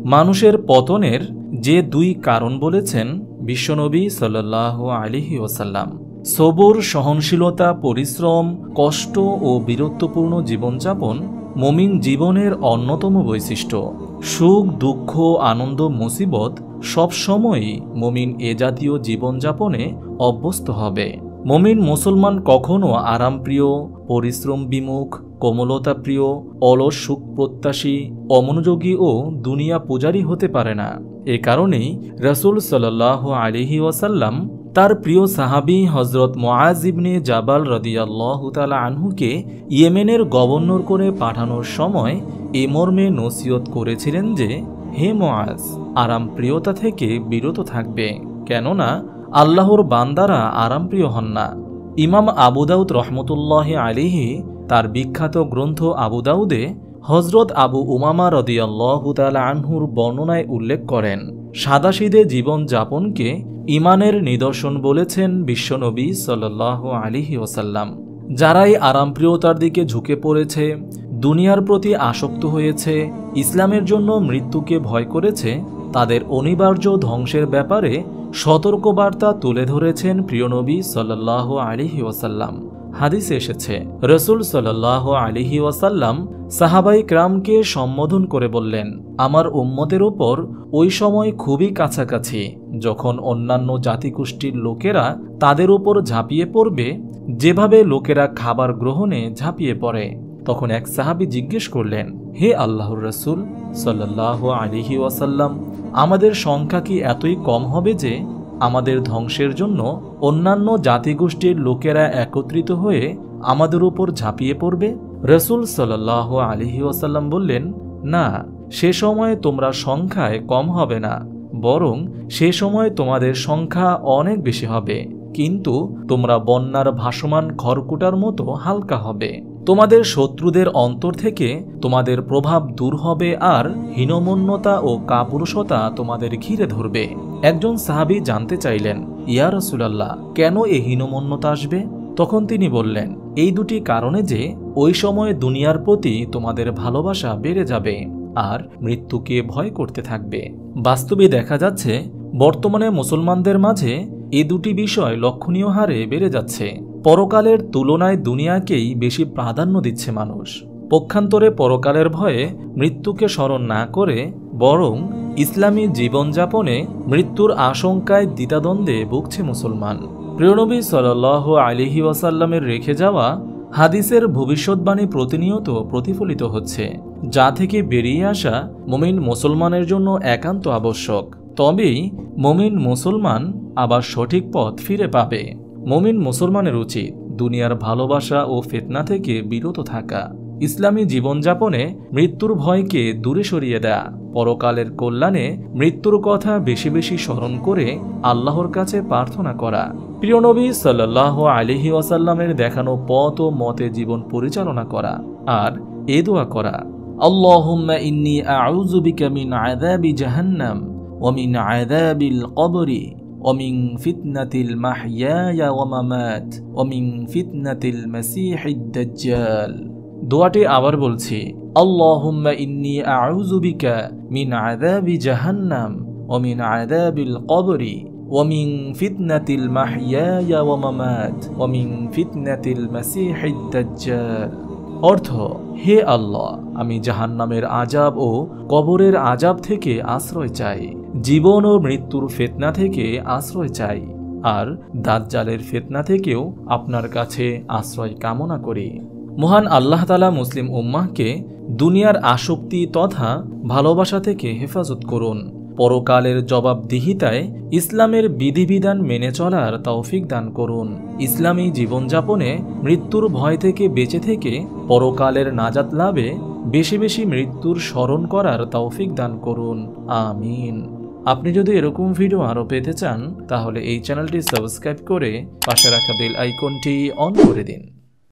মানুষের পতনের যে দুই কারণ বলেছেন বিশ্বনবী সাল্লাল্লাহু আলাইহি ওয়াসাল্লাম। সবর, সহনশীলতা, পরিশ্রম, কষ্ট ও বীরত্বপূর্ণ জীবনযাপন মুমিন জীবনের অন্যতম বৈশিষ্ট্য। সুখ, দুঃখ, আনন্দ, মুসিবত সবসময়ই মুমিন এ জাতীয় জীবনযাপনে অভ্যস্ত হবে। মুমিন মুসলমান কখনো আরামপ্রিয়, পরিশ্রম বিমুখ, কোমলতা প্রিয়, অলস, সুখ প্রত্যাশী, অমনোযোগী ও দুনিয়া পূজারী হতে পারে না। এ কারণেই রাসূল সাল্লাল্লাহু আলাইহি ওয়াসাল্লাম তার প্রিয় সাহাবী হযরত মুআজ ইবনে জাবাল রাদিয়াল্লাহু তাআলা আনহুকে ইয়েমেনের গভর্নর করে পাঠানোর সময় এ মর্মে নসিহত করেছিলেন যে, হে মুআজ, আরামপ্রিয়তা থেকে বিরত থাকবে, কেননা আল্লাহর বান্দারা আরামপ্রিয় হন না। ইমাম আবু দাউদ রহমতুল্লাহি আলাইহি তার বিখ্যাত গ্রন্থ আবু দাউদে হযরত আবু উমামা রাদিয়াল্লাহু তাআলা আনহুর বর্ণনায় উল্লেখ করেন, সাদাসিধে জীবন যাপনকে ঈমানের নিদর্শন বলেছেন বিশ্বনবী সাল্লাল্লাহু আলাইহি ওয়াসাল্লাম। যারাই আরামপ্রিয়তার দিকে ঝুঁকে পড়েছে, দুনিয়ার প্রতি আসক্ত হয়েছে, ইসলামের জন্য মৃত্যুকে ভয় করেছে, তাদের অনিবার্য ধ্বংসের ব্যাপারে সতর্কবার্তা তুলে ধরেছেন প্রিয়নবী সাল্লাল্লাহু আলাইহি ওয়াসাল্লাম। হাদিসে এসেছে, রাসূল সাল্লাল্লাহু আলাইহি ওয়াসাল্লাম সাহাবাই কিরামকে সম্বোধন করে বললেন, আমার উম্মতের ওপর ওই সময় খুবই কাছাকাছি যখন অন্যান্য জাতিগোষ্ঠীর লোকেরা তাদের উপর ঝাঁপিয়ে পড়বে, যেভাবে লোকেরা খাবার গ্রহণে ঝাঁপিয়ে পড়ে। তখন এক সাহাবী জিজ্ঞেস করলেন, হে আল্লাহর রাসূল সাল্লাল্লাহু আলাইহি ওয়াসাল্লাম, আমাদের সংখ্যা কি এতই কম হবে যে আমাদের ধ্বংসের জন্য অন্যান্য জাতিগোষ্ঠীর লোকেরা একত্রিত হয়ে আমাদের উপর ঝাঁপিয়ে পড়বে? রাসূল সাল্লাল্লাহু আলাইহি ওয়াসাল্লাম বললেন, না, সে সময় তোমরা সংখ্যায় কম হবে না, বরং সে সময় তোমাদের সংখ্যা অনেক বেশি হবে, কিন্তু তোমরা বন্যার ভাসমান খড়কুটার মতো হালকা হবে। তোমাদের শত্রুদের অন্তর থেকে তোমাদের প্রভাব দূর হবে আর হীনমন্যতা ও কাপুরুষতা তোমাদের ঘিরে ধরবে। একজন সাহাবী জানতে চাইলেন, ইয়া রাসূলুল্লাহ, কেন এই হীনমন্যতা আসবে? তখন তিনি বললেন, এই দুটি কারণে যে ওই সময় দুনিয়ার প্রতি তোমাদের ভালোবাসা বেড়ে যাবে আর মৃত্যুকে ভয় করতে থাকবে। বাস্তবে দেখা যাচ্ছে বর্তমানে মুসলমানদের মাঝে এই দুটি বিষয় লক্ষণীয় হারে বেড়ে যাচ্ছে। পরকালের তুলনায় দুনিয়াকেই বেশি প্রাধান্য দিচ্ছে মানুষ। পক্ষান্তরে পরকালের ভয়ে মৃত্যুকে স্মরণ না করে বরং ইসলামী জীবনযাপনে মৃত্যুর আশঙ্কায় দ্বিধাদ্বন্দ্বে ভুগছে মুসলমান। প্রিয়নবী সাল্লাল্লাহু আলাইহি ওয়াসাল্লামের রেখে যাওয়া হাদিসের ভবিষ্যৎবাণী প্রতিনিয়ত প্রতিফলিত হচ্ছে, যা থেকে বেরিয়ে আসা মুমিন মুসলমানের জন্য একান্ত আবশ্যক। তবেই মুমিন মুসলমান আবার সঠিক পথ ফিরে পাবে। মুমিন মুসলমানের উচিত দুনিয়ার ভালোবাসা ও ফিতনা থেকে বিরত থাকা, ইসলামী জীবনযাপনে মৃত্যুর ভয়কে দূরে সরিয়ে দেয়া, পরকালের কল্যাণে মৃত্যুর কথা বেশি বেশি স্মরণ করে আল্লাহর কাছে প্রার্থনা করা, প্রিয় নবী সাল্লাল্লাহু আলাইহি ওয়াসাল্লামের দেখানো পথ ও মতে জীবন পরিচালনা করা আর এ দোয়া করা, আল্লাহুম্মা ইন্নী আউযু বিকা মিন আযাবি জাহান্নাম ওয়া মিন আযাবিল কবরি ওয়া মিন ফিতনাতিল মাহইয়া ওয়া মামাত ওয়া মিন ফিতনাতিল মাসীহিদ দাজ্জাল। দোয়াটি আবার বলছি, আল্লাহুম্মা ইন্নী আউযু বিকা মিন আযাবি জাহান্নাম ওয়া মিন আযাবিল কবরি ওয়া মিন ফিতনাতিল মাহইয়া ওয়া মামাত ওয়া মিন ফিতনাতিল মাসীহিদ দাজ্জাল। অর্থ, হে আল্লাহ, আমি জাহান্নামের আযাব ও কবরের আযাব থেকে আশ্রয় চাই, জীবন ও মৃত্যুর ফিতনা থেকে আশ্রয় চাই, আর দাজ্জালের ফিতনা থেকেও আপনার কাছে আশ্রয় কামনা করি। মহান আল্লাহ তাআলা মুসলিম উম্মাহকে দুনিয়ার আসক্তি তথা ভালোবাসা থেকে হেফাজত করুন। পরকালের জবাবদিহিতায় ইসলামের বিধিবিধান মেনে চলার তৌফিক দান করুন। ইসলামী জীবনযাপনে মৃত্যুর ভয় থেকে বেঁচে থেকে পরকালের নাজাত লাভে বেশি বেশি মৃত্যুর স্মরণ করার তৌফিক দান করুন। আমিন। আপনি যদি এরকম ভিডিও আরও পেতে চান তাহলে এই চ্যানেলটি সাবস্ক্রাইব করে পাশে রাখা বেল আইকনটি অন করে দিন।